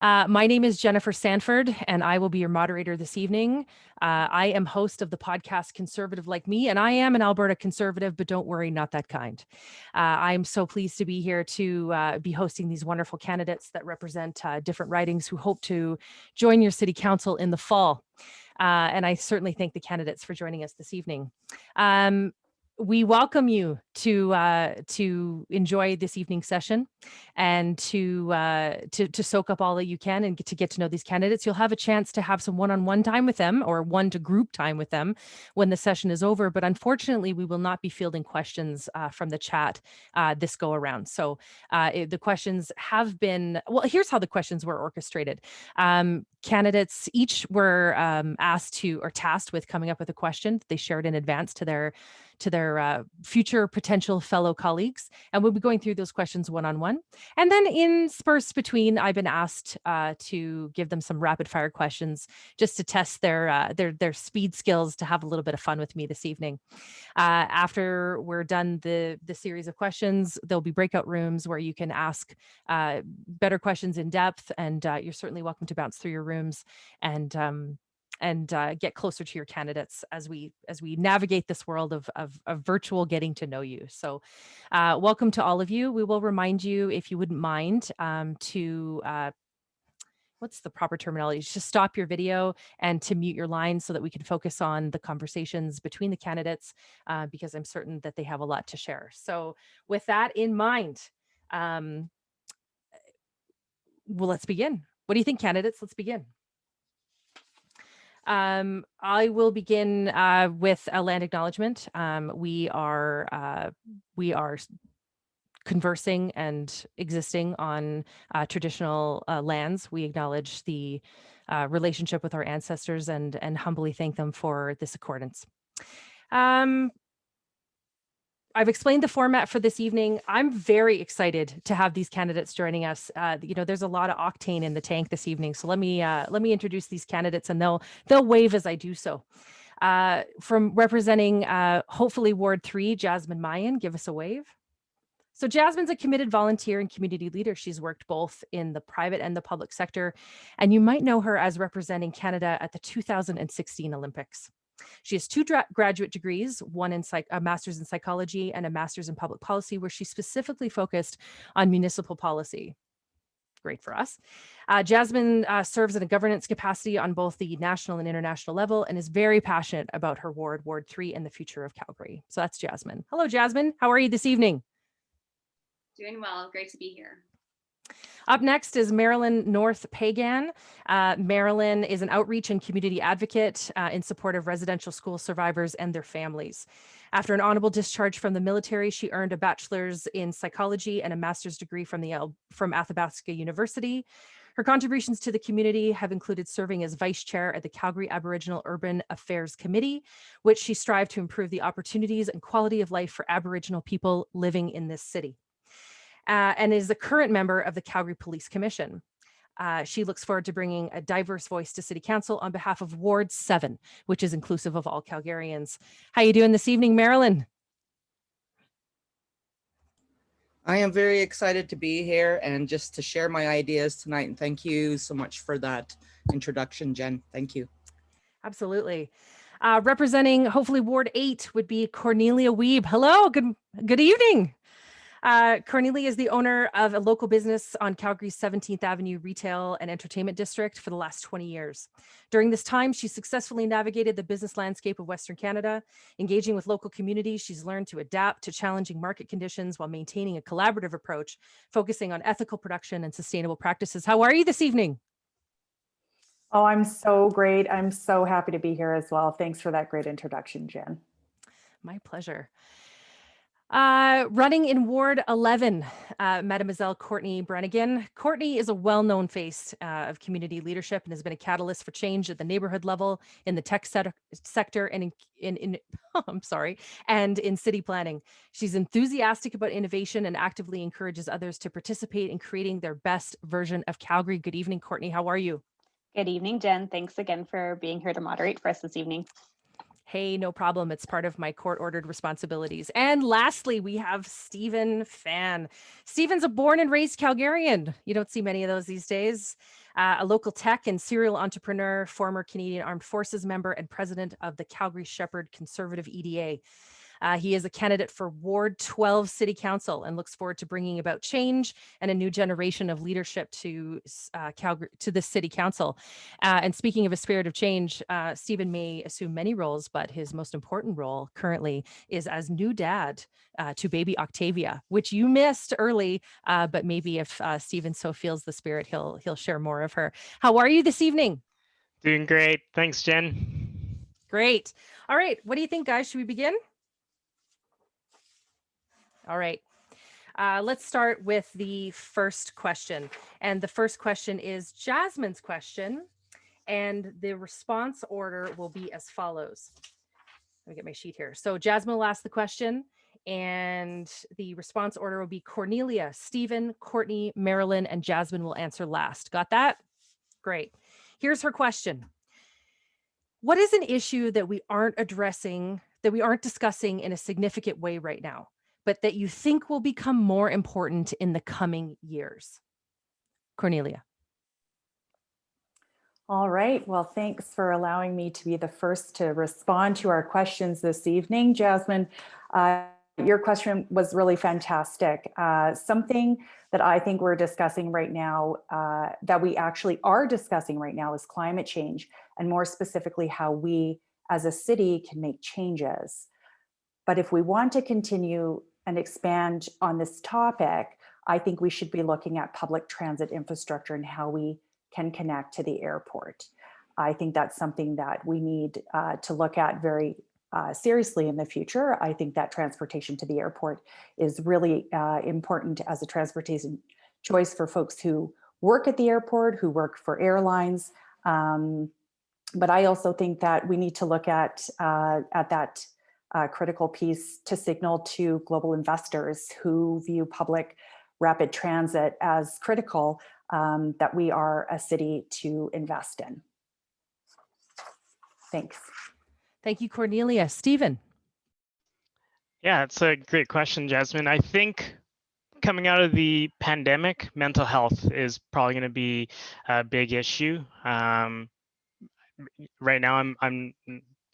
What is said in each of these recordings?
My name is Jennifer Sanford, and I will be your moderator this evening. I am host of the podcast Conservative Like Me, and I am an Alberta conservative, but don't worry, not that kind. I'm so pleased to be here to be hosting these wonderful candidates that represent different ridings who hope to join your city council in the fall. And I certainly thank the candidates for joining us this evening. We welcome you to enjoy this evening's session and to soak up all that you can and get to know these candidates. You'll have a chance to have some one-on-one time with them or one-to-group time with them when the session is over. But unfortunately, we will not be fielding questions from the chat this go around. So the questions have been, well, here's how the questions were orchestrated. Candidates each were asked to or tasked with coming up with a question they shared in advance to their future potential fellow colleagues. And we'll be going through those questions one-on-one. And then interspersed between, I've been asked to give them some rapid fire questions just to test their speed skills to have a little bit of fun with me this evening. After we're done the series of questions, there'll be breakout rooms where you can ask better questions in depth, and you're certainly welcome to bounce through your rooms and get closer to your candidates as we navigate this world of virtual getting to know you. So welcome to all of you. We will remind you, if you wouldn't mind, to what's the proper terminology? Just stop your video and to mute your line so that we can focus on the conversations between the candidates, because I'm certain that they have a lot to share. So with that in mind, well, let's begin. What do you think, candidates? Let's begin. I will begin with a land acknowledgement. We are conversing and existing on traditional lands. We acknowledge the relationship with our ancestors and humbly thank them for this accordance. I've explained the format for this evening. I'm very excited to have these candidates joining us. There's a lot of octane in the tank this evening. So let me introduce these candidates, and they'll wave as I do so. From representing hopefully Ward 3, Jasmine Mian, give us a wave. So Jasmine's a committed volunteer and community leader. She's worked both in the private and the public sector, and you might know her as representing Canada at the 2016 Olympics. She has two graduate degrees, one in a master's in psychology and a master's in public policy, where she specifically focused on municipal policy. Great for us. Jasmine serves in a governance capacity on both the national and international level and is very passionate about her ward, Ward 3, and the future of Calgary. So that's Jasmine. Hello, Jasmine. How are you this evening? Doing well. Great to be here. Up next is Marilyn North Peigan. Marilyn is an outreach and community advocate in support of residential school survivors and their families. After an honorable discharge from the military, she earned a bachelor's in psychology and a master's degree from Athabasca University. Her contributions to the community have included serving as vice chair at the Calgary Aboriginal Urban Affairs Committee, which she strived to improve the opportunities and quality of life for Aboriginal people living in this city. And is the current member of the Calgary Police Commission. She looks forward to bringing a diverse voice to City Council on behalf of Ward 7, which is inclusive of all Calgarians. How you doing this evening, Marilyn? I am very excited to be here and just to share my ideas tonight. And thank you so much for that introduction, Jen. Thank you. Absolutely. Representing hopefully Ward 8 would be Cornelia Wiebe. Hello, good evening. Cornelia is the owner of a local business on Calgary's 17th Avenue Retail and Entertainment District for the last 20 years. During this time, she successfully navigated the business landscape of Western Canada. Engaging with local communities, she's learned to adapt to challenging market conditions while maintaining a collaborative approach, focusing on ethical production and sustainable practices. How are you this evening? Oh, I'm so great. I'm so happy to be here as well. Thanks for that great introduction, Jen. My pleasure. Running in Ward 11, Mademoiselle Kourtney Branagan. Kourtney is a well-known face of community leadership and has been a catalyst for change at the neighborhood level, in the tech sector, and and in city planning. She's enthusiastic about innovation and actively encourages others to participate in creating their best version of Calgary. Good evening, Kourtney. How are you? Good evening, Jen. Thanks again for being here to moderate for us this evening. Hey, no problem. It's part of my court-ordered responsibilities. And lastly, we have Stephen Phan. Stephen's a born and raised Calgarian. You don't see many of those these days. A local tech and serial entrepreneur, former Canadian Armed Forces member, and president of the Calgary Shepherd Conservative EDA. He is a candidate for Ward 12 City Council and looks forward to bringing about change and a new generation of leadership to Calgary, to the City Council. And speaking of a spirit of change, Stephen may assume many roles, but his most important role currently is as new dad to baby Octavia, which you missed early, but maybe if Stephen so feels the spirit, he'll share more of her. How are you this evening? Doing great. Thanks, Jen. Great. All right. What do you think, guys? Should we begin? All right. Let's start with the first question. And the first question is Jasmine's question. And the response order will be as follows. Let me get my sheet here. So Jasmine will ask the question, and the response order will be Cornelia, Stephen, Kourtney, Marilyn, and Jasmine will answer last. Got that? Great. Here's her question. What is an issue that we aren't addressing, that we aren't discussing in a significant way right now, but that you think will become more important in the coming years? Cornelia. All right. Well, thanks for allowing me to be the first to respond to our questions this evening. Jasmine, your question was really fantastic. Something that I think we're discussing right now, that we actually are discussing right now, is climate change, and more specifically, how we as a city can make changes. But if we want to continue and expand on this topic, I think we should be looking at public transit infrastructure and how we can connect to the airport. I think that's something that we need to look at very seriously in the future. I think that transportation to the airport is really important as a transportation choice for folks who work at the airport, who work for airlines. But I also think that we need to look at that critical piece to signal to global investors who view public rapid transit as critical, that we are a city to invest in. Thanks. Thank you, Cornelia. Stephen. Yeah, it's a great question, Jasmine. I think coming out of the pandemic, mental health is probably going to be a big issue. Right now, I'm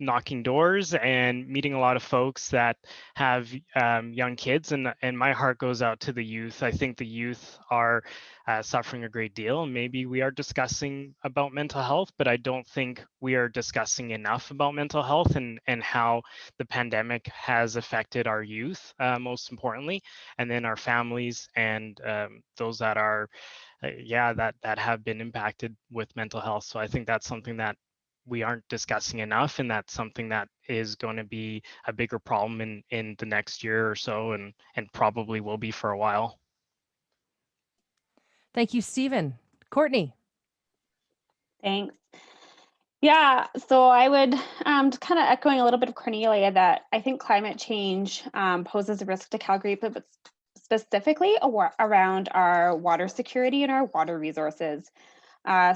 knocking doors and meeting a lot of folks that have young kids, and my heart goes out to the youth. I think the youth are suffering a great deal. Maybe we are discussing about mental health, but I don't think we are discussing enough about mental health and how the pandemic has affected our youth, most importantly, and then our families and those that are that have been impacted with mental health. So I think that's something that we aren't discussing enough, and that's something that is going to be a bigger problem in the next year or so, and probably will be for a while. Thank you, Stephen. Kourtney. Thanks. Yeah, so I would kind of echoing a little bit of Cornelia, that I think climate change poses a risk to Calgary, but specifically around our water security and our water resources.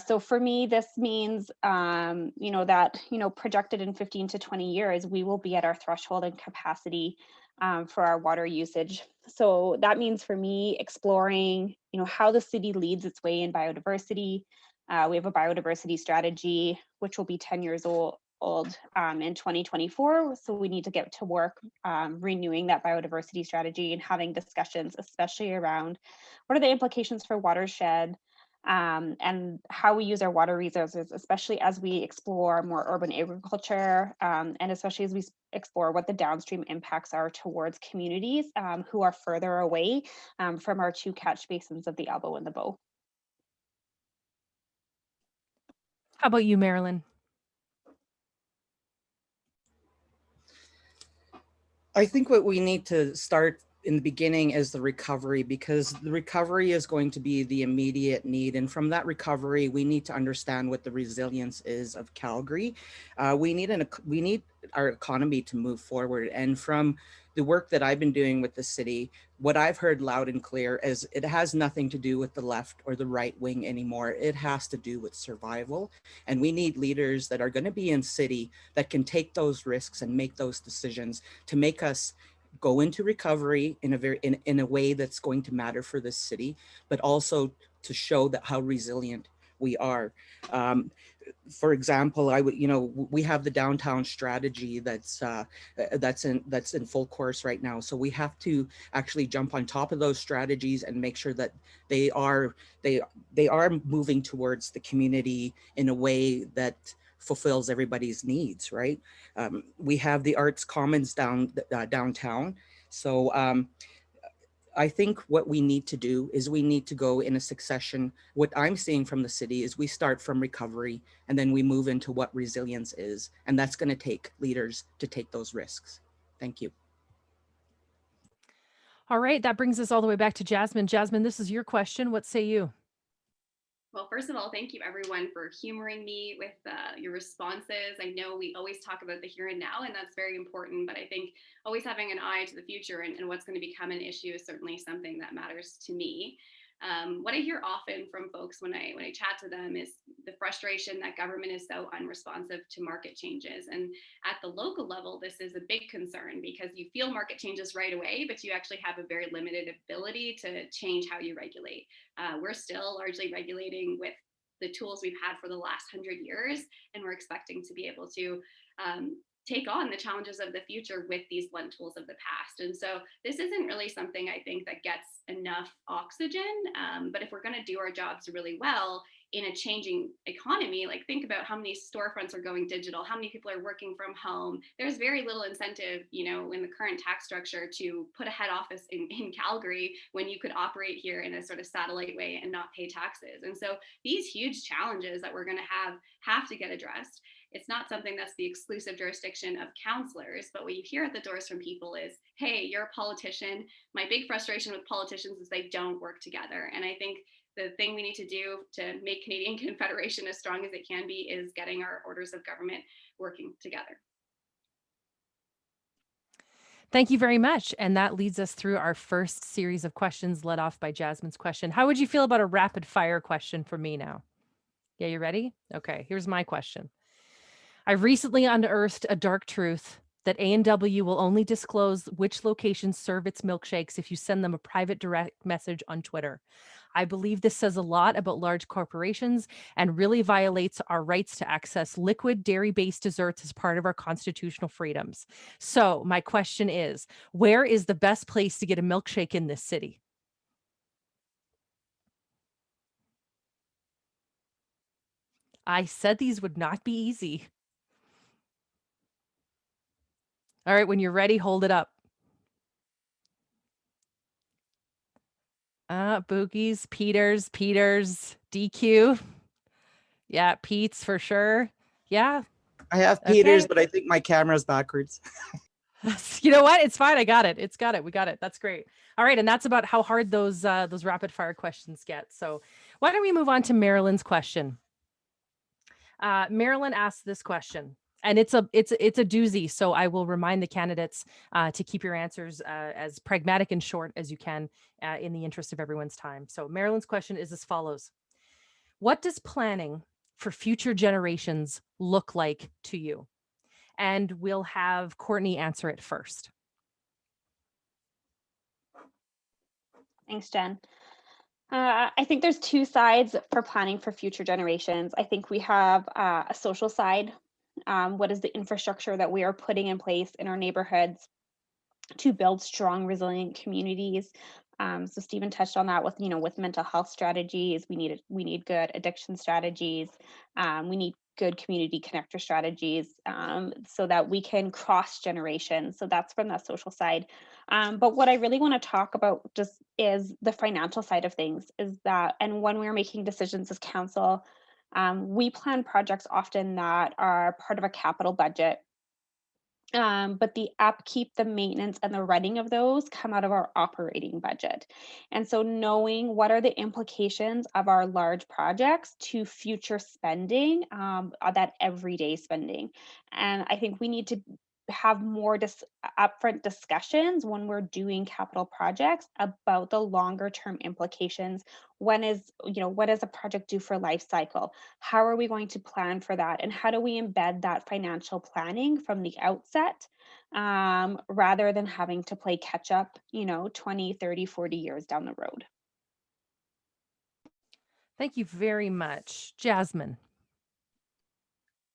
So for me, this means, that, projected in 15 to 20 years, we will be at our threshold and capacity for our water usage. So that means for me exploring, how the city leads its way in biodiversity. We have a biodiversity strategy, which will be 10 years old in 2024. So we need to get to work renewing that biodiversity strategy and having discussions, especially around what are the implications for watershed, and how we use our water resources, especially as we explore more urban agriculture, and especially as we explore what the downstream impacts are towards communities who are further away from our two catch basins of the Elbow and the Bow. How about you, Marilyn? I think what we need to start in the beginning is the recovery, because the recovery is going to be the immediate need. And from that recovery, we need to understand what the resilience is of Calgary. We need our economy to move forward. And from the work that I've been doing with the city, what I've heard loud and clear is it has nothing to do with the left or the right wing anymore. It has to do with survival. And we need leaders that are going to be in city that can take those risks and make those decisions to make us go into recovery in a way that's going to matter for this city, but also to show that how resilient we are. For example, we have the downtown strategy that's in full course right now. So we have to actually jump on top of those strategies and make sure that they are moving towards the community in a way that fulfills everybody's needs, right? We have the Arts Commons downtown. So I think what we need to do is we need to go in a succession. What I'm seeing from the city is we start from recovery and then we move into what resilience is. And that's going to take leaders to take those risks. Thank you. All right, that brings us all the way back to Jasmine. Jasmine, this is your question. What say you? Well, first of all, thank you everyone for humoring me with your responses. I know we always talk about the here and now, and that's very important, but I think always having an eye to the future and what's going to become an issue is certainly something that matters to me. What I hear often from folks when I chat to them is the frustration that government is so unresponsive to market changes. And at the local level, this is a big concern because you feel market changes right away, but you actually have a very limited ability to change how you regulate. We're still largely regulating with the tools we've had for the last 100 years, and we're expecting to be able to take on the challenges of the future with these blunt tools of the past. And so this isn't really something I think that gets enough oxygen, but if we're going to do our jobs really well in a changing economy, like think about how many storefronts are going digital, how many people are working from home. There's very little incentive, in the current tax structure to put a head office in Calgary when you could operate here in a sort of satellite way and not pay taxes. And so these huge challenges that we're going to have to get addressed. It's not something that's the exclusive jurisdiction of councillors, but what you hear at the doors from people is, hey, you're a politician. My big frustration with politicians is they don't work together. And I think the thing we need to do to make Canadian Confederation as strong as it can be is getting our orders of government working together. Thank you very much. And that leads us through our first series of questions led off by Jasmine's question. How would you feel about a rapid fire question from me now? Yeah, you ready? Okay, here's my question. I've recently unearthed a dark truth that A&W will only disclose which locations serve its milkshakes if you send them a private direct message on Twitter. I believe this says a lot about large corporations and really violates our rights to access liquid dairy-based desserts as part of our constitutional freedoms. So my question is, where is the best place to get a milkshake in this city? I said these would not be easy. All right, when you're ready, hold it up. Boogies, Peters, DQ. Yeah, Pete's for sure. Yeah. I have Peters, Okay. but I think my camera's backwards. You know what? It's fine. I got it. It's got it. We got it. That's great. All right, and that's about how hard those rapid fire questions get. So why don't we move on to Marilyn's question? Marilyn asked this question. And it's a doozy. So I will remind the candidates to keep your answers as pragmatic and short as you can in the interest of everyone's time. So Marilyn's question is as follows. What does planning for future generations look like to you? And we'll have Kourtney answer it first. Thanks, Jen. I think there's two sides for planning for future generations. I think we have a social side. What is the infrastructure that we are putting in place in our neighborhoods to build strong, resilient communities? So Stephen touched on that with mental health strategies. We need good addiction strategies. We need good community connector strategies so that we can cross generations. So that's from that social side. But what I really want to talk about just is the financial side of things, and when we're making decisions as council, we plan projects often that are part of a capital budget. But the upkeep, the maintenance, and the running of those come out of our operating budget. And so knowing what are the implications of our large projects to future spending, that everyday spending. And I think we need to have more upfront discussions when we're doing capital projects about the longer term implications. When is, what does a project do for life cycle? How are we going to plan for that? And how do we embed that financial planning from the outset, rather than having to play catch up, 20, 30, 40 years down the road? Thank you very much. Jasmine.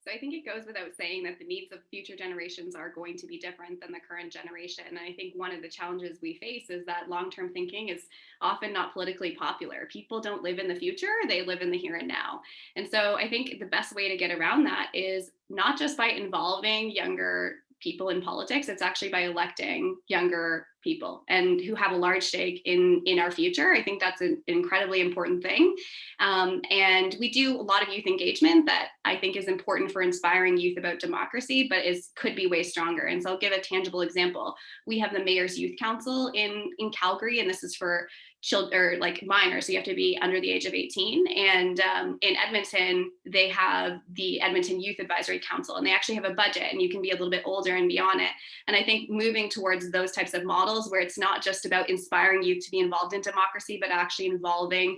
So I think it goes without saying that the needs of future generations are going to be different than the current generation. And I think one of the challenges we face is that long-term thinking is often not politically popular. People don't live in the future, they live in the here and now. And so I think the best way to get around that is not just by involving younger people in politics, it's actually by electing younger people and who have a large stake in our future. I think that's an incredibly important thing. And we do a lot of youth engagement that I think is important for inspiring youth about democracy, but could be way stronger. And so I'll give a tangible example. We have the Mayor's Youth Council in Calgary, and this is for children, or like minors, so you have to be under the age of 18. And in Edmonton, they have the Edmonton Youth Advisory Council, and they actually have a budget, and you can be a little bit older and be on it. And I think moving towards those types of models where it's not just about inspiring youth to be involved in democracy, but actually involving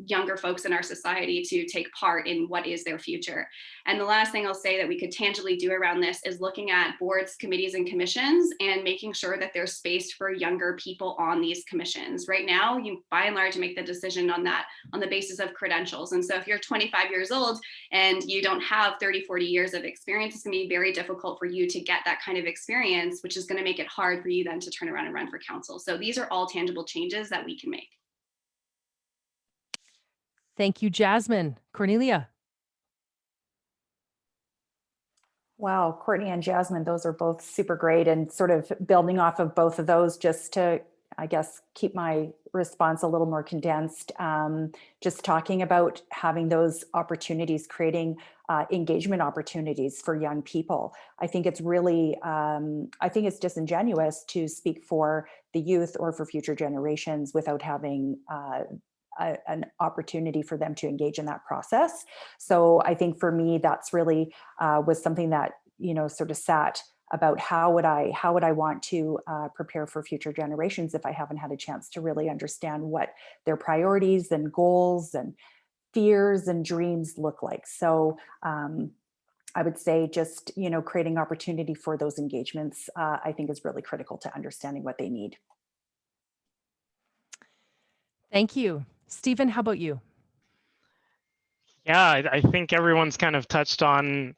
younger folks in our society to take part in what is their future. And the last thing I'll say that we could tangibly do around this is looking at boards, committees, and commissions and making sure that there's space for younger people on these commissions. Right now, you by and large make the decision on that on the basis of credentials. And so if you're 25 years old and you don't have 30, 40 years of experience, it's gonna be very difficult for you to get that kind of experience, which is gonna make it hard for you then to turn around and run for council. So these are all tangible changes that we can make. Thank you, Jasmine. Cornelia. Wow, Kourtney and Jasmine, those are both super great, and sort of building off of both of those, just to, I guess, keep my response a little more condensed, just talking about having those opportunities, creating engagement opportunities for young people. I think it's really, I think it's disingenuous to speak for the youth or for future generations without having an opportunity for them to engage in that process. So I think for me, that's really was something that, sort of sat about how would I want to prepare for future generations if I haven't had a chance to really understand what their priorities and goals and fears and dreams look like. So I would say just, creating opportunity for those engagements, I think is really critical to understanding what they need. Thank you. Stephen, how about you? Yeah, I think everyone's kind of touched on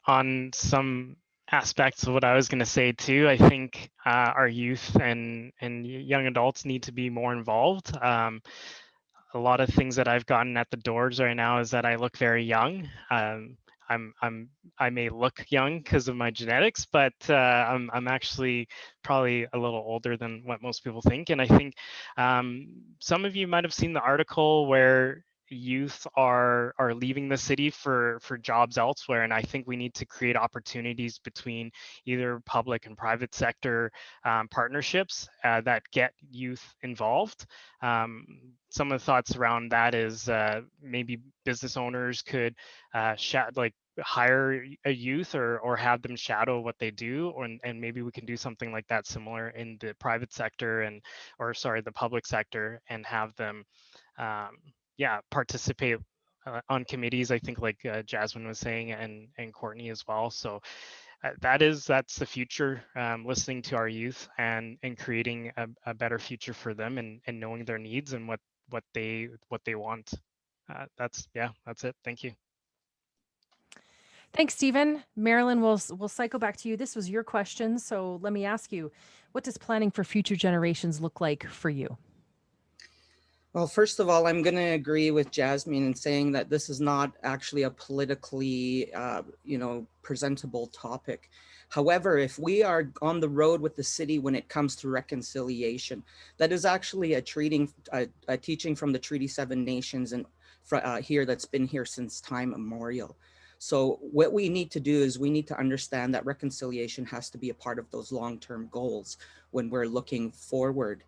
some aspects of what I was going to say too. I think our youth and young adults need to be more involved. A lot of things that I've gotten at the doors right now is that I look very young. I may look young because of my genetics, but I'm actually probably a little older than what most people think. And I think some of you might have seen the article where youth are leaving the city for jobs elsewhere, and I think we need to create opportunities between either public and private sector partnerships that get youth involved. Some of the thoughts around that is maybe business owners could hire a youth or have them shadow what they do, and maybe we can do something like that similar in the private sector the public sector, and have them participate on committees, I think, like Jasmine was saying, and Kourtney as well. So that's the future, listening to our youth and creating a better future for them, and knowing their needs and what they want. That's it. Thank you. Thanks, Stephen. Marilyn, we'll cycle back to you. This was your question, so let me ask you, what does planning for future generations look like for you? Well, first of all, I'm going to agree with Jasmine in saying that this is not actually a politically, presentable topic. However, if we are on the road with the city when it comes to reconciliation, that is actually a teaching from the Treaty 7 Nations and here that's been here since time immemorial. So what we need to do is we need to understand that reconciliation has to be a part of those long-term goals when we're looking forward.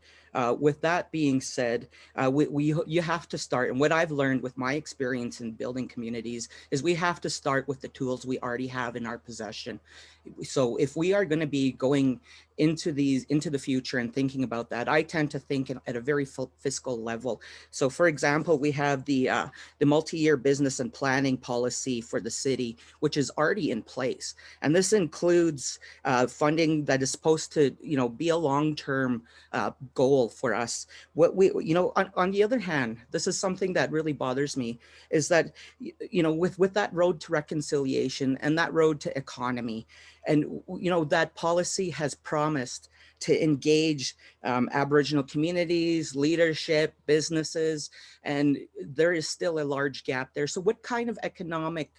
With that being said, you have to start, and what I've learned with my experience in building communities is we have to start with the tools we already have in our possession. So if we are going to be going into the future and thinking about that, I tend to think at a very fiscal level. So for example, we have the multi-year business and planning policy for the city, which is already in place. And this includes funding that is supposed to, be a long-term goal for us. What we, on the other hand, this is something that really bothers me, is that, with that road to reconciliation and that road to economy, and, that policy has promised to engage Aboriginal communities, leadership, businesses, and there is still a large gap there. So what kind of economic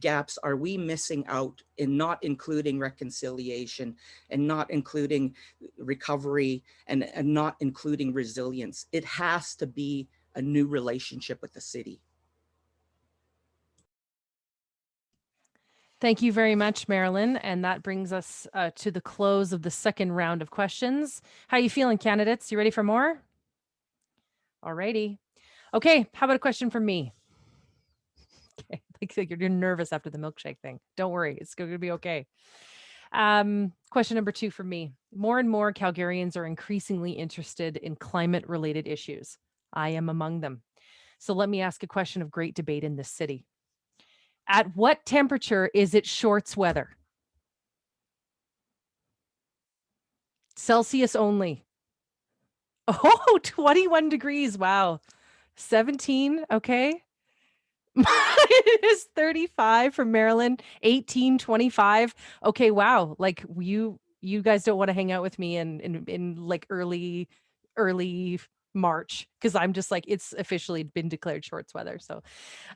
gaps are we missing out in not including reconciliation and not including recovery and not including resilience? It has to be a new relationship with the city. Thank you very much, Marilyn. And that brings us to the close of the second round of questions. How are you feeling, candidates? You ready for more? All righty. Okay, how about a question from me? Okay, like you're nervous after the milkshake thing. Don't worry, it's going to be okay. Question number 2 for me. More and more Calgarians are increasingly interested in climate-related issues. I am among them. So let me ask a question of great debate in this city. At what temperature is it shorts weather? Celsius only. Oh, 21 degrees. Wow. 17. Okay. It is 35 from Maryland, 18, 25. Okay, wow. Like you guys don't want to hang out with me in like early March, because I'm just like, it's officially been declared shorts weather. So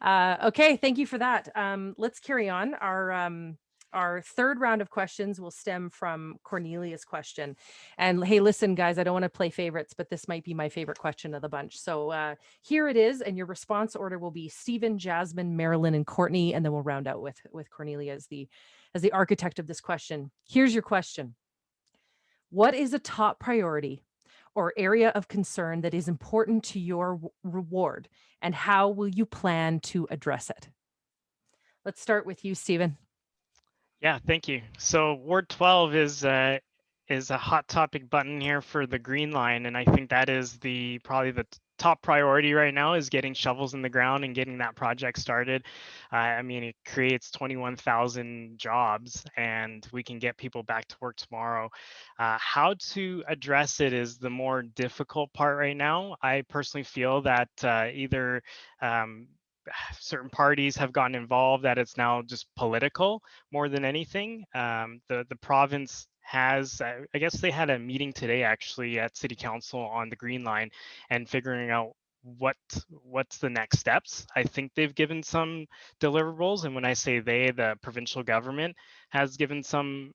okay, thank you for that. Let's carry on. Our third round of questions will stem from Cornelia's question. And hey, listen, guys, I don't want to play favorites, but this might be my favorite question of the bunch. So here it is, and your response order will be Stephen, Jasmine, Marilyn, and Kourtney, and then we'll round out with Cornelia as the architect of this question. Here's your question. What is a top priority or area of concern that is important to your reward, and how will you plan to address it? Let's start with you, Stephen. Yeah, thank you. So Ward 12 is a hot topic button here for the Green Line, and I think that is probably the top priority right now, is getting shovels in the ground and getting that project started. I mean, it creates 21,000 jobs, and we can get people back to work tomorrow. How to address it is the more difficult part right now. I personally feel that either certain parties have gotten involved, that it's now just political more than anything. The province has, I guess they had a meeting today actually at City Council on the Green Line and figuring out what's the next steps. I think they've given some deliverables, and when I say they, the provincial government has given some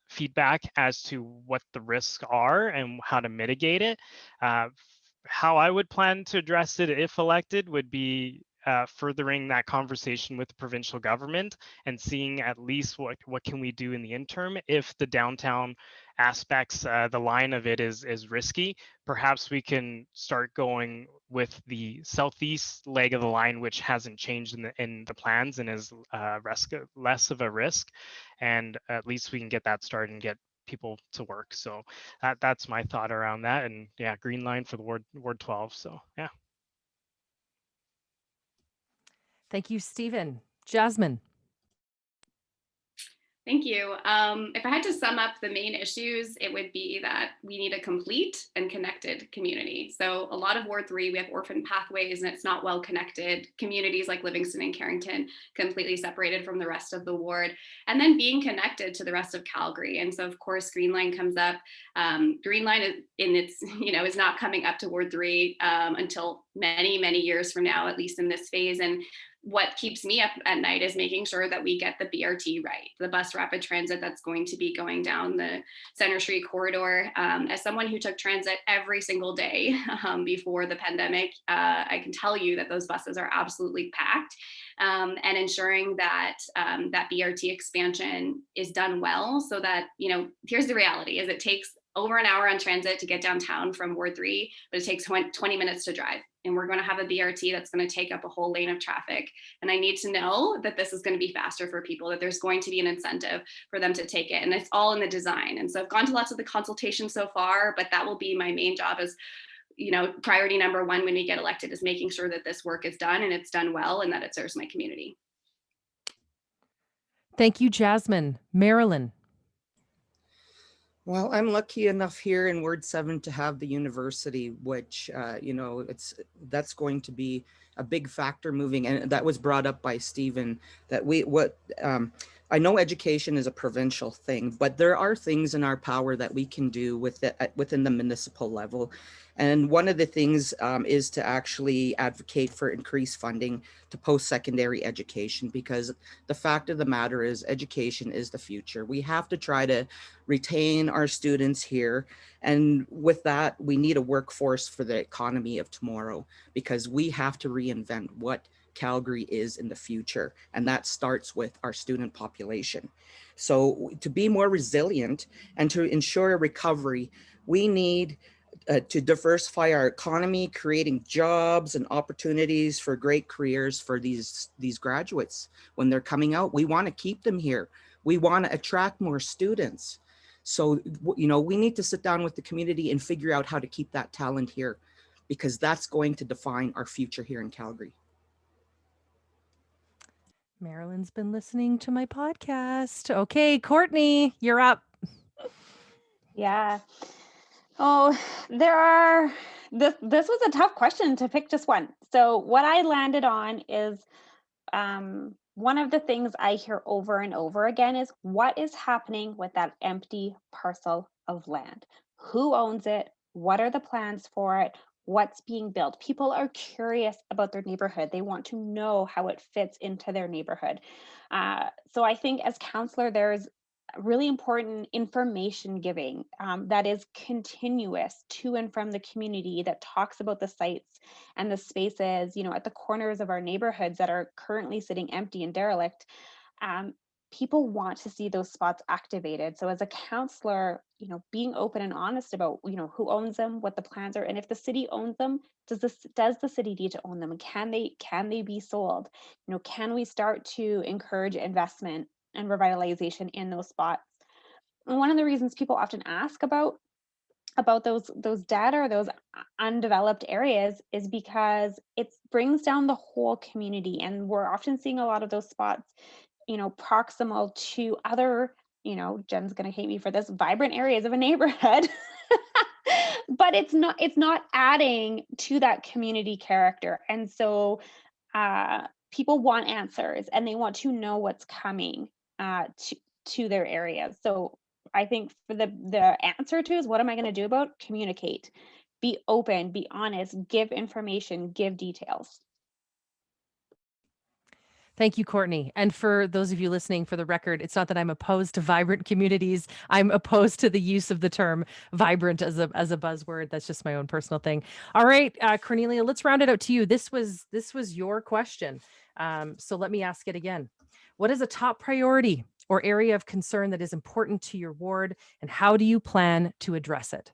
feedback as to what the risks are and how to mitigate it. How I would plan to address it if elected would be furthering that conversation with the provincial government and seeing at least what can we do in the interim. If the downtown aspects, the line of it is risky, perhaps we can start going with the southeast leg of the line, which hasn't changed in the plans and is less of a risk, and at least we can get that started and get people to work. So that's my thought around that. And yeah, Green Line for the Ward 12. So yeah. Thank you, Stephen. Jasmine. Thank you. If I had to sum up the main issues, it would be that we need a complete and connected community. So a lot of Ward 3, we have orphan pathways and it's not well connected. Communities like Livingston and Carrington completely separated from the rest of the ward, and then being connected to the rest of Calgary. And so of course, Green Line comes up. Green Line is not coming up to Ward 3 until many years from now, at least in this phase. And what keeps me up at night is making sure that we get the BRT right, the bus rapid transit that's going to be going down the Center Street corridor. As someone who took transit every single day before the pandemic, I can tell you that those buses are absolutely packed. And ensuring that that BRT expansion is done well, so that, here's the reality: is it takes over an hour on transit to get downtown from Ward 3, but it takes 20 minutes to drive. And we're going to have a BRT that's going to take up a whole lane of traffic. And I need to know that this is going to be faster for people, that there's going to be an incentive for them to take it. And it's all in the design. And so I've gone to lots of the consultations so far, but that will be my main job as, priority number one when we get elected, is making sure that this work is done and it's done well and that it serves my community. Thank you, Jasmine. Marilyn. Well, I'm lucky enough here in Ward 7 to have the university, which, that's going to be a big factor moving. And that was brought up by Stephen, that I know education is a provincial thing, but there are things in our power that we can do within the municipal level. And one of the things is to actually advocate for increased funding to post-secondary education, because the fact of the matter is education is the future. We have to try to retain our students here. And with that, we need a workforce for the economy of tomorrow, because we have to reinvent what Calgary is in the future. And that starts with our student population. So to be more resilient and to ensure recovery, we need to diversify our economy, creating jobs and opportunities for great careers for these graduates. When they're coming out, we want to keep them here. We want to attract more students. So, we need to sit down with the community and figure out how to keep that talent here, because that's going to define our future here in Calgary. Marilyn's been listening to my podcast. Okay, Kourtney, you're up. Yeah. Oh, this was a tough question to pick just one. So what I landed on is one of the things I hear over and over again is, what is happening with that empty parcel of land? Who owns it? What are the plans for it? What's being built? People are curious about their neighborhood. They want to know how it fits into their neighborhood. So I think as counselor, there's really important information giving that is continuous to and from the community, that talks about the sites and the spaces, at the corners of our neighborhoods that are currently sitting empty and derelict. People want to see those spots activated. So as a counselor, being open and honest about, who owns them, what the plans are, and if the city owns them, does the city need to own them? And can they be sold? Can we start to encourage investment and revitalization in those spots? And one of the reasons people often ask about those dead or those undeveloped areas is because it brings down the whole community. And we're often seeing a lot of those spots, proximal to other, Jen's going to hate me for this, vibrant areas of a neighborhood. But it's not adding to that community character. And so people want answers, and they want to know what's coming to their areas. So I think for the answer to is, what am I going to do about? Communicate, be open, be honest, give information, give details. Thank you, Kourtney. And for those of you listening, for the record, it's not that I'm opposed to vibrant communities. I'm opposed to the use of the term vibrant as a buzzword. That's just my own personal thing. All right, Cornelia, let's round it out to you. This was your question. So let me ask it again. What is a top priority or area of concern that is important to your ward, and how do you plan to address it?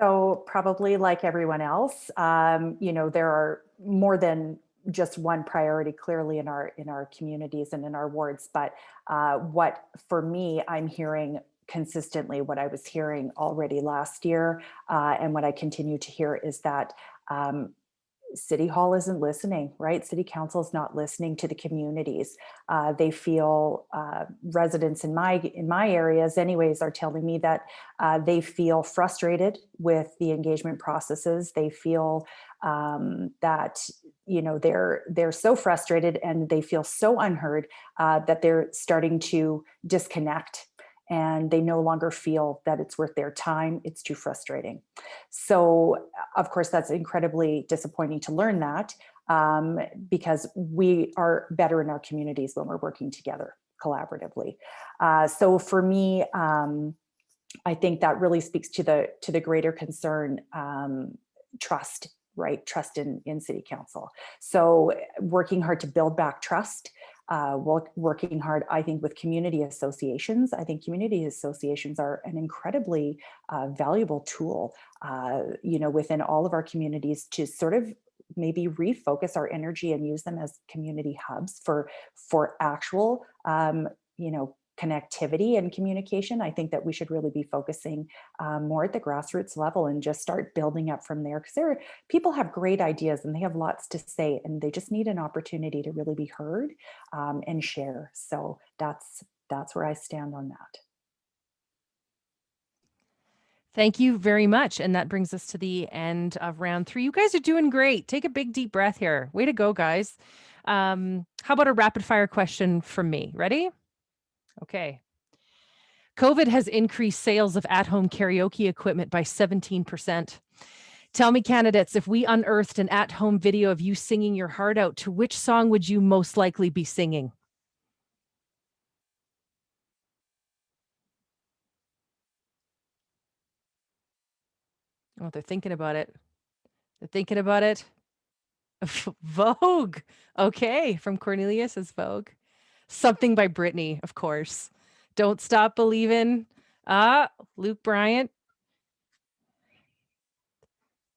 So probably like everyone else, there are more than just one priority clearly in our communities and in our wards. But what for me, I'm hearing consistently, what I was hearing already last year, and what I continue to hear is that City Hall isn't listening, right? City Council is not listening to the communities. They feel residents in my areas anyways are telling me that they feel frustrated with the engagement processes. They feel that they're so frustrated and they feel so unheard that they're starting to disconnect, and they no longer feel that it's worth their time. It's too frustrating. So of course, that's incredibly disappointing to learn that. because we are better in our communities when we're working together collaboratively. So for me, I think that really speaks to the greater concern, trust, right? Trust in City Council. So working hard to build back trust, working hard, I think, with community associations. I think community associations are an incredibly valuable tool, within all of our communities to sort of maybe refocus our energy and use them as community hubs for actual, connectivity and communication. I think that we should really be focusing more at the grassroots level and just start building up from there, because people have great ideas and they have lots to say, and they just need an opportunity to really be heard and share. So that's where I stand on that. Thank you very much. And that brings us to the end of round 3. You guys are doing great. Take a big, deep breath here. Way to go, guys. How about a rapid fire question from me? Ready? Okay. COVID has increased sales of at-home karaoke equipment by 17%. Tell me, candidates, if we unearthed an at-home video of you singing your heart out, to which song would you most likely be singing? Oh, they're thinking about it. They're thinking about it. Vogue. Okay, from Cornelia says Vogue. Something by Britney, of course. Don't Stop Believin'. Luke Bryant.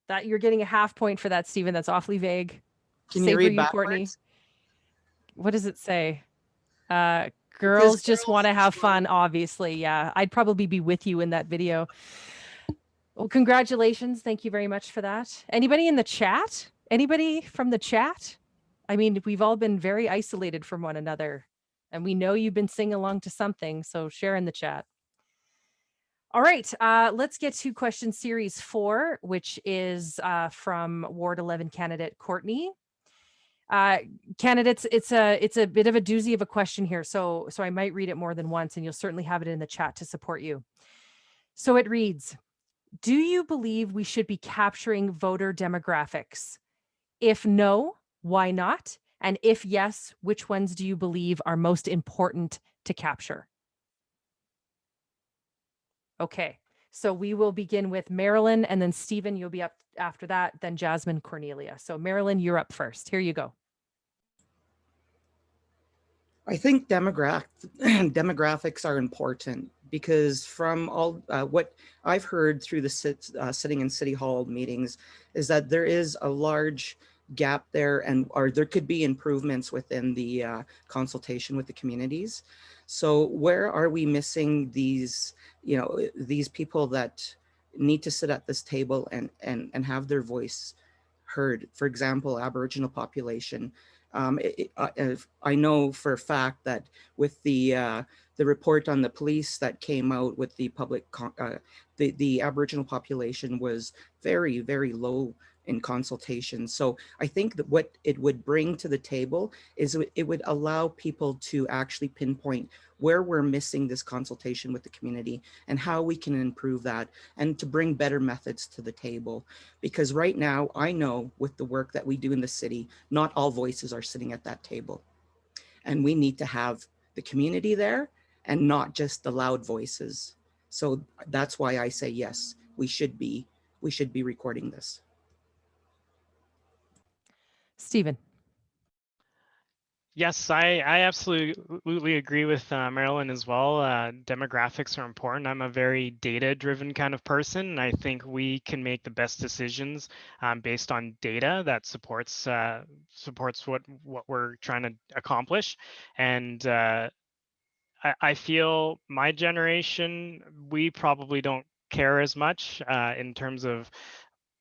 That you're getting a half point for that, Stephen. That's awfully vague. Can Same you read for you, Kourtney. backwards? What does it say? Girls just want to have fun, obviously. Yeah, I'd probably be with you in that video. Well, congratulations. Thank you very much for that. Anybody in the chat? Anybody from the chat? I mean, we've all been very isolated from one another, and we know you've been singing along to something, so share in the chat. All right, let's get to question series 4, which is from Ward 11 candidate Kourtney. Candidates, it's a bit of a doozy of a question here, so I might read it more than once, and you'll certainly have it in the chat to support you. So it reads, do you believe we should be capturing voter demographics? If no, why not? And if yes, which ones do you believe are most important to capture? Okay, so we will begin with Marilyn, and then Stephen, you'll be up after that, then Jasmine, Cornelia. So Marilyn, you're up first. Here you go. I think demographics are important because from all what I've heard through the sitting in City Hall meetings is that there is a large gap there, or there could be improvements within the consultation with the communities. So where are we missing these, these people that need to sit at this table and have their voice heard? For example, Aboriginal population. I know for a fact that with the report on the police that came out with the public, the Aboriginal population was very, very low in consultation. So I think that what it would bring to the table is it would allow people to actually pinpoint where we're missing this consultation with the community and how we can improve that, and to bring better methods to the table. Because right now, I know with the work that we do in the city, not all voices are sitting at that table. And we need to have the community there and not just the loud voices. So that's why I say, yes, we should be recording this. Stephen. Yes, I absolutely agree with Marilyn as well. Demographics are important. I'm a very data-driven kind of person, and I think we can make the best decisions based on data that supports what we're trying to accomplish. And I feel my generation, we probably don't care as much in terms of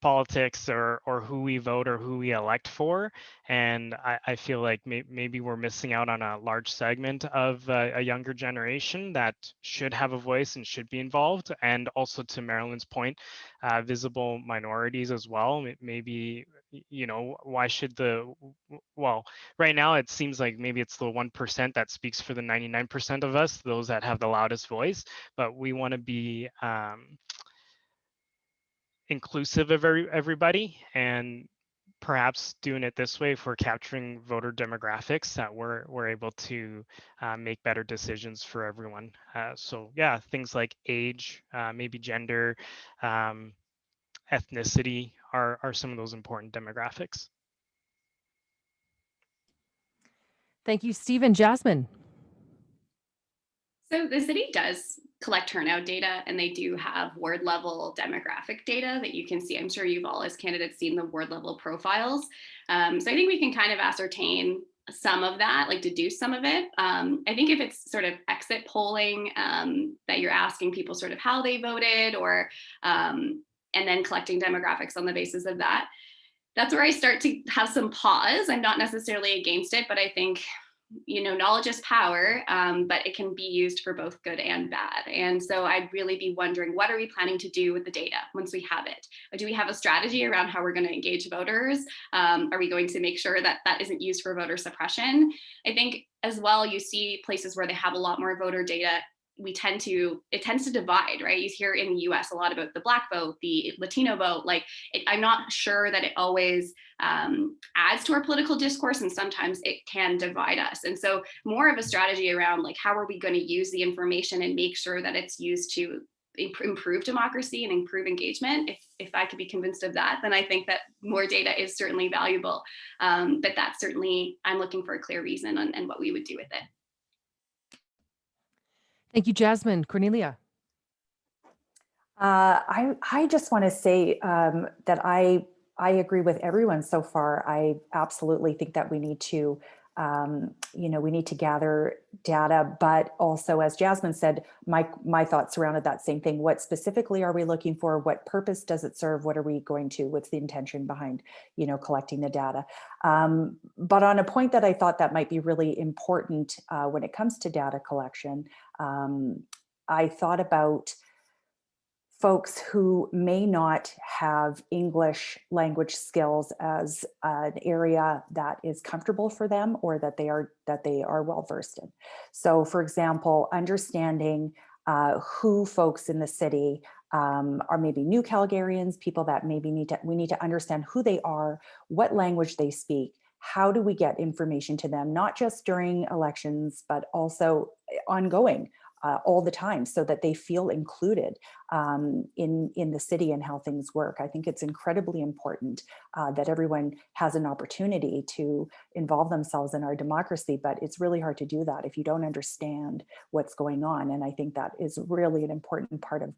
politics or who we vote or who we elect for. And I feel like maybe we're missing out on a large segment of a younger generation that should have a voice and should be involved. And also, to Marilyn's point, visible minorities as well. Maybe, why should well, right now it seems like maybe it's the 1% that speaks for the 99% of us, those that have the loudest voice, but we want to be inclusive of everybody, and perhaps doing it this way, if we're capturing voter demographics, that we're able to make better decisions for everyone. So yeah, things like age, maybe gender, ethnicity are some of those important demographics. Thank you, Steve and Jasmine. So the city does collect turnout data, and they do have ward level demographic data that you can see. I'm sure you've all as candidates seen the ward level profiles. So I think we can kind of ascertain some of that, like deduce some of it. I think if it's sort of exit polling that you're asking people sort of how they voted, or and then collecting demographics on the basis of that, that's where I start to have some pause. I'm not necessarily against it, but I think, you know, knowledge is power, but it can be used for both good and bad. And so I'd really be wondering, what are we planning to do with the data once we have it? Or do we have a strategy around how we're going to engage voters? Are we going to make sure that that isn't used for voter suppression? I think as well, you see places where they have a lot more voter data, it tends to divide, right? You hear in the US a lot about the Black vote, the Latino vote. Like, I'm not sure that it always adds to our political discourse, and sometimes it can divide us. And so more of a strategy around, like, how are we going to use the information and make sure that it's used to improve democracy and improve engagement. If I could be convinced of that, then I think that more data is certainly valuable. But that's certainly, I'm looking for a clear reason on what we would do with it. Thank you, Jasmine. Cornelia. I just want to say that I agree with everyone so far. I absolutely think that we need to, we need to gather data, but also, as Jasmine said, my thoughts surrounded that same thing. What specifically are we looking for? What purpose does it serve? What are we going to? What's the intention behind, collecting the data? But on a point that I thought that might be really important when it comes to data collection, I thought about folks who may not have English language skills as an area that is comfortable for them, or that they are well versed in. So, for example, understanding who folks in the city are maybe new Calgarians, people that maybe we need to understand who they are, what language they speak. How do we get information to them, not just during elections, but also ongoing, all the time, so that they feel included in the city and how things work. I think it's incredibly important that everyone has an opportunity to involve themselves in our democracy, but it's really hard to do that if you don't understand what's going on. And I think that is really an important part of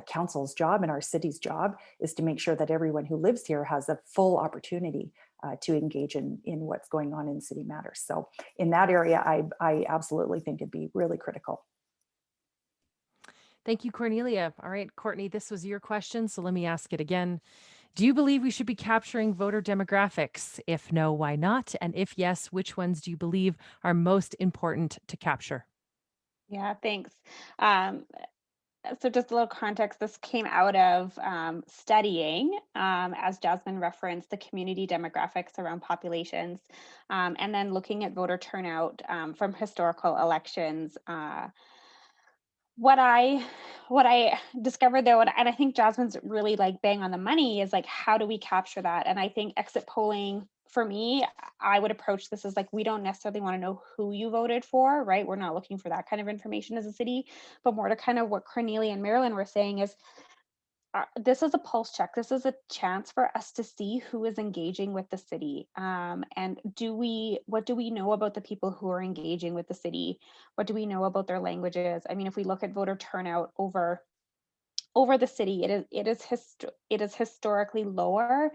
council's job and our city's job, is to make sure that everyone who lives here has a full opportunity to engage in what's going on in city matters. So in that area, I absolutely think it'd be really critical. Thank you, Cornelia. All right, Kourtney, this was your question, so let me ask it again. Do you believe we should be capturing voter demographics? If no, why not? And if yes, which ones do you believe are most important to capture? Yeah, thanks. So just a little context, this came out of studying, as Jasmine referenced, the community demographics around populations, and then looking at voter turnout from historical elections. What I discovered though, and I think Jasmine's really like bang on the money, is like, how do we capture that? And I think exit polling, for me, I would approach this as like, we don't necessarily want to know who you voted for, right? We're not looking for that kind of information as a city, but more to kind of what Cornelia and Marilyn were saying is, this is a pulse check. This is a chance for us to see who is engaging with the city. And what do we know about the people who are engaging with the city? What do we know about their languages? I mean, if we look at voter turnout over the city, it is historically lower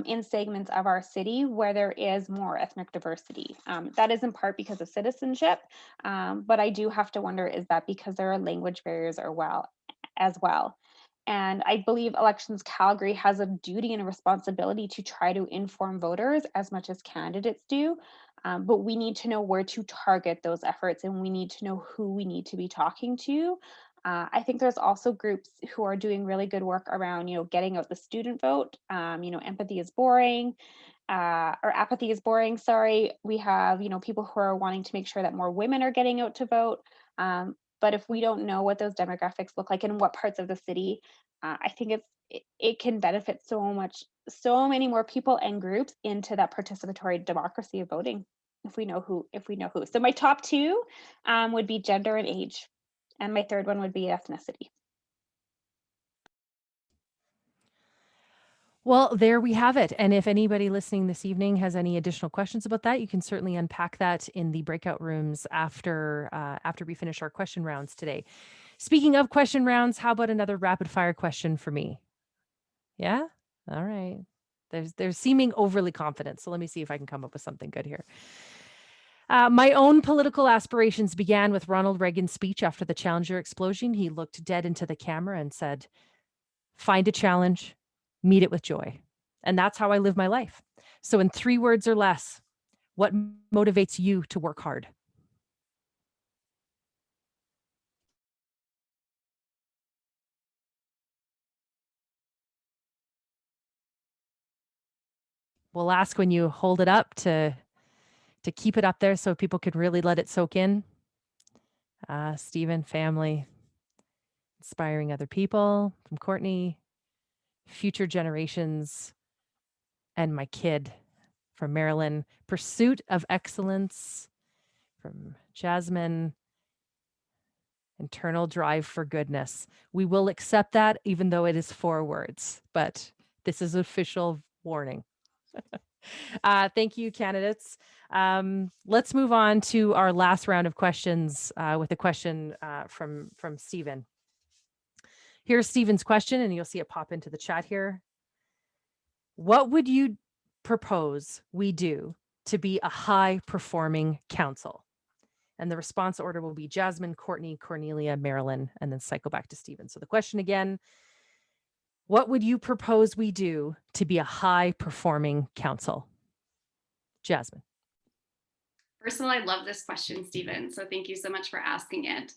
in segments of our city where there is more ethnic diversity. That is in part because of citizenship, but I do have to wonder, is that because there are language barriers as well? And I believe Elections Calgary has a duty and a responsibility to try to inform voters as much as candidates do. But we need to know where to target those efforts, and we need to know who we need to be talking to. I think there's also groups who are doing really good work around, getting out the student vote. Empathy is boring, or apathy is boring. Sorry. We have, people who are wanting to make sure that more women are getting out to vote. But if we don't know what those demographics look like and what parts of the city, I think it can benefit so many more people and groups into that participatory democracy of voting if we know who. So my top two would be gender and age, and my third one would be ethnicity. Well, there we have it. And if anybody listening this evening has any additional questions about that, you can certainly unpack that in the breakout rooms after we finish our question rounds today. Speaking of question rounds, how about another rapid fire question for me? Yeah? All right. There's seeming overly confident. So let me see if I can come up with something good here. My own political aspirations began with Ronald Reagan's speech after the Challenger explosion. He looked dead into the camera and said, "Find a challenge, meet it with joy." And that's how I live my life. So in 3 words or less, what motivates you to work hard? We'll ask when you hold it up to keep it up there so people could really let it soak in. Stephen, family, inspiring other people from Kourtney, future generations, and my kid from Marilyn, pursuit of excellence from Jasmine, internal drive for goodness. We will accept that even though it is 4 words, but this is official warning. Thank you, candidates. Let's move on to our last round of questions with a question from Stephen. Here's Stephen's question, and you'll see it pop into the chat here. What would you propose we do to be a high-performing council? And the response order will be Jasmine, Kourtney, Cornelia, Marilyn, and then cycle back to Stephen. So the question again, what would you propose we do to be a high-performing council? Jasmine. First of all, I love this question, Stephen. So thank you so much for asking it.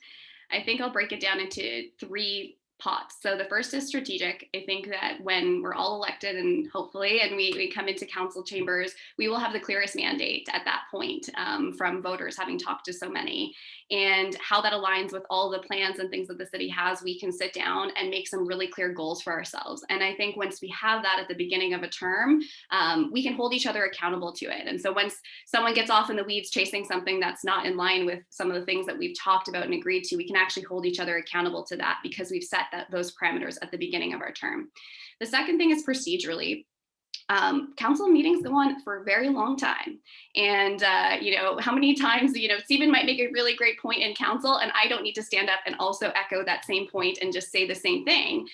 I think I'll break it down into 3 pots. So the first is strategic. I think that when we're all elected and hopefully, and we come into council chambers, we will have the clearest mandate at that point from voters, having talked to so many, and how that aligns with all the plans and things that the city has. We can sit down and make some really clear goals for ourselves. And I think once we have that at the beginning of a term, we can hold each other accountable to it. And so once someone gets off in the weeds chasing something that's not in line with some of the things that we've talked about and agreed to, we can actually hold each other accountable to that because we've set those parameters at the beginning of our term. The second thing is procedurally. Council meetings go on for a very long time. And, how many times, Stephen might make a really great point in council and I don't need to stand up and also echo that same point and just say the same thing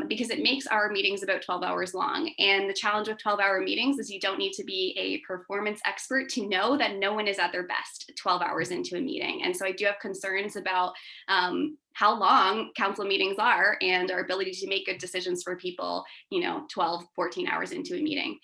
because it makes our meetings about 12 hours long. And the challenge with 12-hour meetings is you don't need to be a performance expert to know that no one is at their best 12 hours into a meeting. And so I do have concerns about how long council meetings are and our ability to make good decisions for people, 12, 14 hours into a meeting.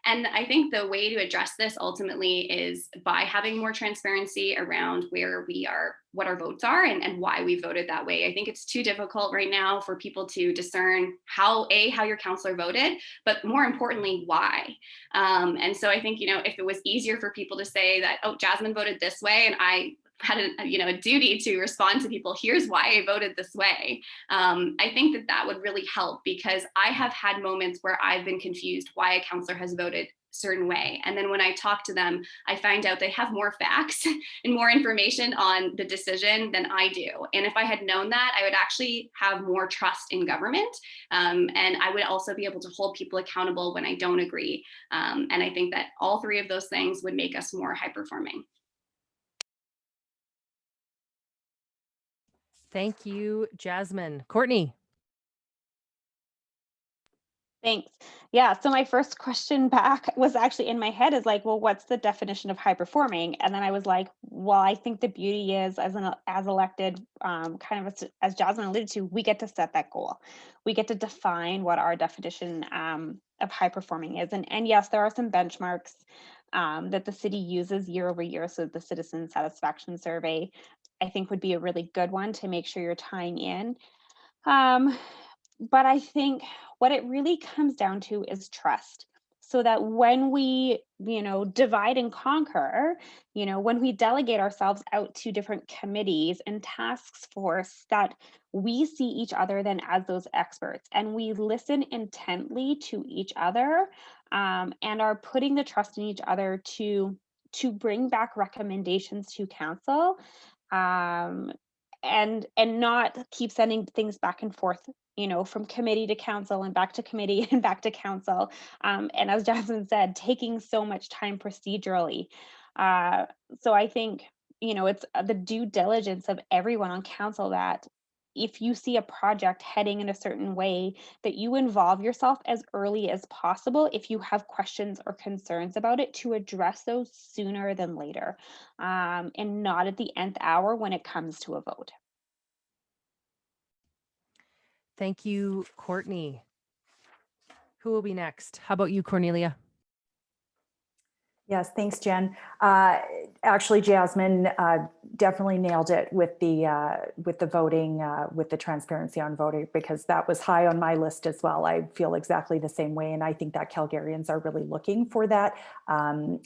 And I think the way to address this ultimately is by having more transparency around where we are, what our votes are, and why we voted that way. I think it's too difficult right now for people to discern how your counselor voted, but more importantly, why. And so I think, if it was easier for people to say that, oh, Jasmine voted this way, and I had a duty to respond to people, here's why I voted this way. I think that would really help because I have had moments where I've been confused why a counselor has voted a certain way. And then when I talk to them, I find out they have more facts and more information on the decision than I do. And if I had known that, I would actually have more trust in government. And I would also be able to hold people accountable when I don't agree. And I think that all 3 of those things would make us more high performing. Thank you, Jasmine. Kourtney. Thanks. Yeah. So my first question back was actually in my head is like, well, what's the definition of high performing? And then I was like, well, I think the beauty is as elected, kind of as Jasmine alluded to, we get to set that goal. We get to define what our definition of high performing is. And yes, there are some benchmarks that the city uses year over year. So the citizen satisfaction survey, I think would be a really good one to make sure you're tying in. But I think what it really comes down to is trust. so that when we, divide and conquer, when we delegate ourselves out to different committees and task force, that we see each other then as those experts and we listen intently to each other, and are putting the trust in each other to bring back recommendations to council, and not keep sending things back and forth, from committee to council and back to committee and back to council. And as Jasmine said, taking so much time procedurally. So I think, it's the due diligence of everyone on council that if you see a project heading in a certain way, that you involve yourself as early as possible if you have questions or concerns about it, to address those sooner than later, and not at the nth hour when it comes to a vote. Thank you, Kourtney. Who will be next? How about you, Cornelia? Yes, thanks, Jen. Actually, Jasmine definitely nailed it with the voting, with the transparency on voting, because that was high on my list as well. I feel exactly the same way, and I think that Calgarians are really looking for that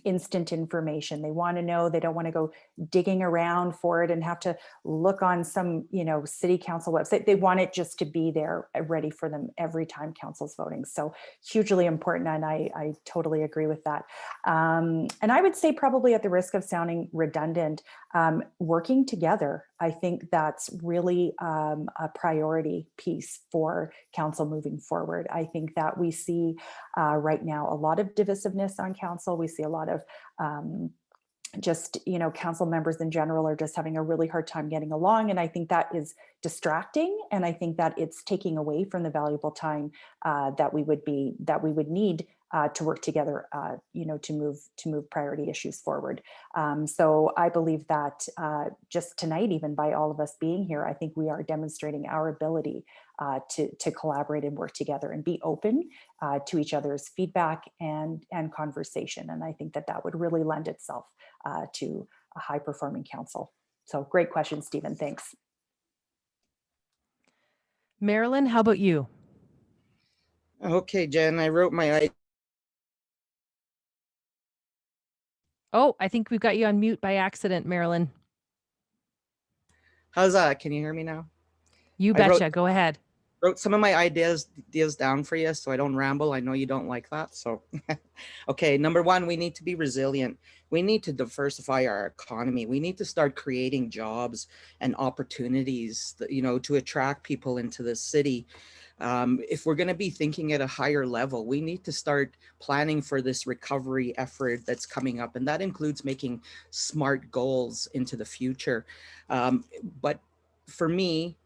instant information. They want to know. They don't want to go digging around for it and have to look on some, city council website. They want it just to be there, ready for them every time council's voting. So hugely important, and I totally agree with that. And I would say, probably at the risk of sounding redundant, working together. I think that's really a priority piece for council moving forward. I think that we see right now a lot of divisiveness on council. We see a lot of council members in general are just having a really hard time getting along. And I think that is distracting. And I think that it's taking away from the valuable time that we would need to work together, to move priority issues forward. So I believe that just tonight, even by all of us being here, I think we are demonstrating our ability to collaborate and work together and be open to each other's feedback and conversation. And I think that would really lend itself to a high performing council. So great question, Stephen. Thanks. Marilyn, how about you? Okay, Jen, I wrote my Oh, I think we've got you on mute by accident, Marilyn. How's that? Can you hear me now? You betcha. Go ahead. Wrote some of my ideas down for you so I don't ramble. I know you don't like that. So, okay, number one, we need to be resilient. We need to diversify our economy. We need to start creating jobs and opportunities, to attract people into the city. If we're going to be thinking at a higher level, we need to start planning for this recovery effort that's coming up. And that includes making smart goals into the future. But for me,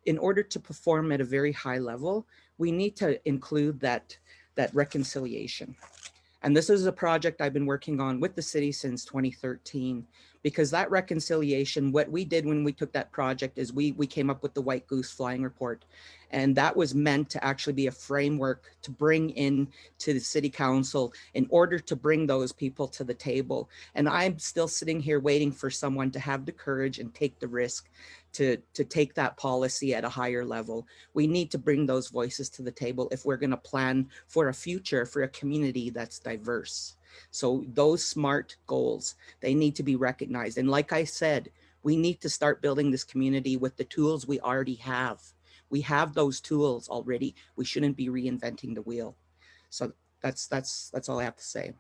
in order to perform at a very high level, we need to include that reconciliation. And this is a project I've been working on with the city since 2013, because that reconciliation, what we did when we took that project is we came up with the White Goose Flying Report. And that was meant to actually be a framework to bring in to the city council in order to bring those people to the table. And I'm still sitting here waiting for someone to have the courage and take the risk to take that policy at a higher level. We need to bring those voices to the table if we're going to plan for a future for a community that's diverse. So those SMART goals, they need to be recognized. And like I said, we need to start building this community with the tools we already have. We have those tools already. We shouldn't be reinventing the wheel. So that's all I have to say.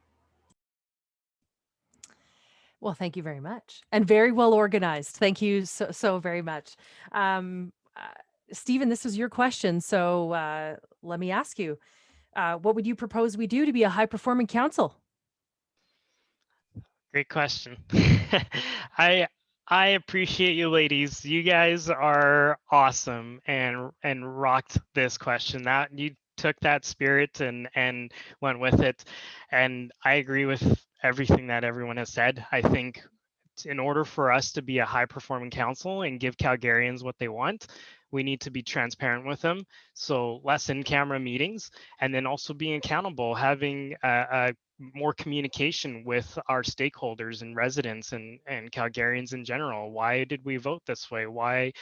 Well, thank you very much. And very well organized. Thank you so very much. Stephen, this was your question. So let me ask you, what would you propose we do to be a high performing council? Great question. I appreciate you ladies. You guys are awesome and rocked this question. That you took that spirit and went with it. And I agree with everything that everyone has said. I think in order for us to be a high performing council and give Calgarians what they want, we need to be transparent with them. So less in-camera meetings, and then also being accountable, having a more communication with our stakeholders and residents and Calgarians in general. Why did we vote this way? Why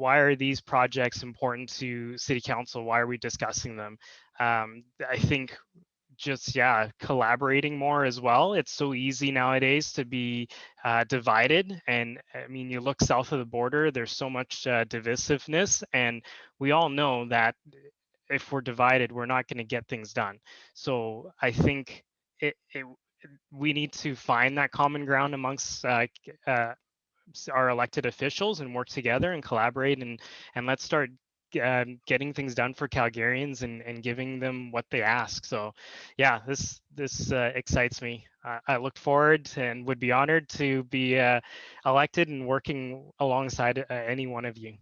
are these projects important to City Council? Why are we discussing them? I think just, yeah, collaborating more as well. It's so easy nowadays to be divided. And I mean, you look south of the border, there's so much divisiveness, and we all know that if we're divided, we're not going to get things done. So I think we need to find that common ground amongst our elected officials and work together and collaborate, and let's start getting things done for Calgarians and giving them what they ask. So yeah, this excites me. I look forward and would be honored to be elected and working alongside any one of you.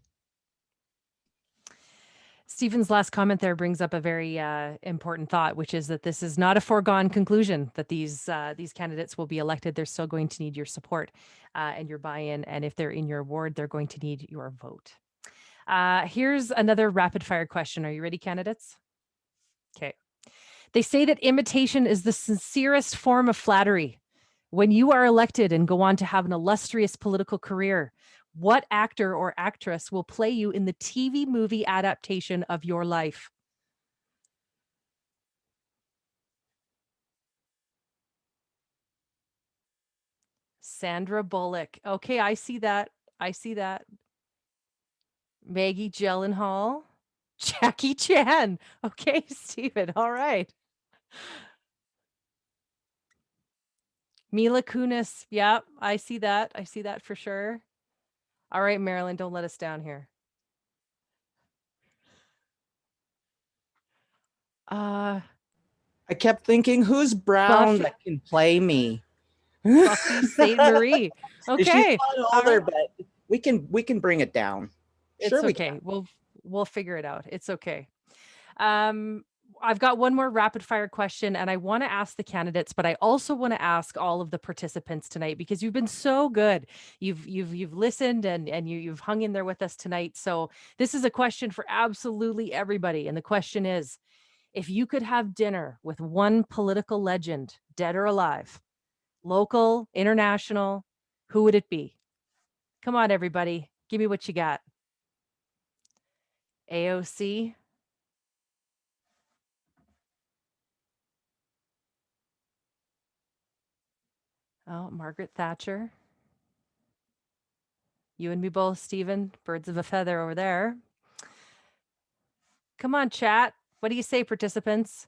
Stephen's last comment there brings up a very important thought, which is that this is not a foregone conclusion that these candidates will be elected. They're still going to need your support and your buy-in. And if they're in your ward, they're going to need your vote. Here's another rapid fire question. Are you ready, candidates? Okay. They say that imitation is the sincerest form of flattery. When you are elected and go on to have an illustrious political career, what actor or actress will play you in the TV movie adaptation of your life? Sandra Bullock. Okay, I see that. I see that. Maggie Gyllenhaal. Jackie Chan. Okay, Stephen. All right. Mila Kunis. Yep, I see that. I see that for sure. All right, Marilyn, don't let us down here. I kept thinking, who's brown Buffy- that can play me? Buffy St. Marie. She's Okay. not all older, right. but we can bring it down. It's Sure we okay. can. We'll figure it out. It's okay. I've got one more rapid fire question, and I want to ask the candidates, but I also want to ask all of the participants tonight because you've been so good. You've listened and you've hung in there with us tonight. So this is a question for absolutely everybody. And the question is, if you could have dinner with one political legend, dead or alive, local, international, who would it be? Come on, everybody. Give me what you got. AOC. Oh, Margaret Thatcher. You and me both, Stephen. Birds of a feather over there. Come on, chat. What do you say, participants?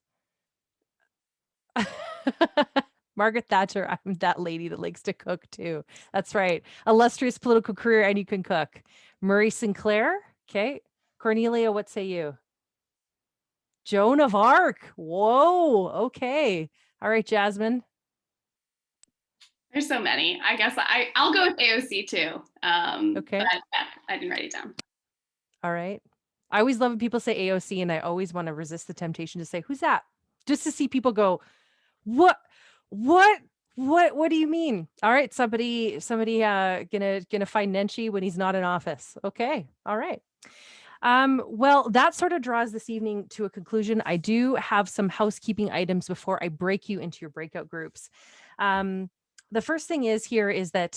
Margaret Thatcher. I'm that lady that likes to cook too. That's right. Illustrious political career, and you can cook. Murray Sinclair. Okay. Cornelia, what say you? Joan of Arc. Whoa. Okay. All right, Jasmine. There's so many. I guess I'll go with AOC too. Okay. But I didn't write it down. All right. I always love when people say AOC, and I always want to resist the temptation to say, who's that? Just to see people go, what do you mean? All right. Somebody gonna find Nenshi when he's not in office. Okay. All right. Well, that sort of draws this evening to a conclusion. I do have some housekeeping items before I break you into your breakout groups. The first thing is that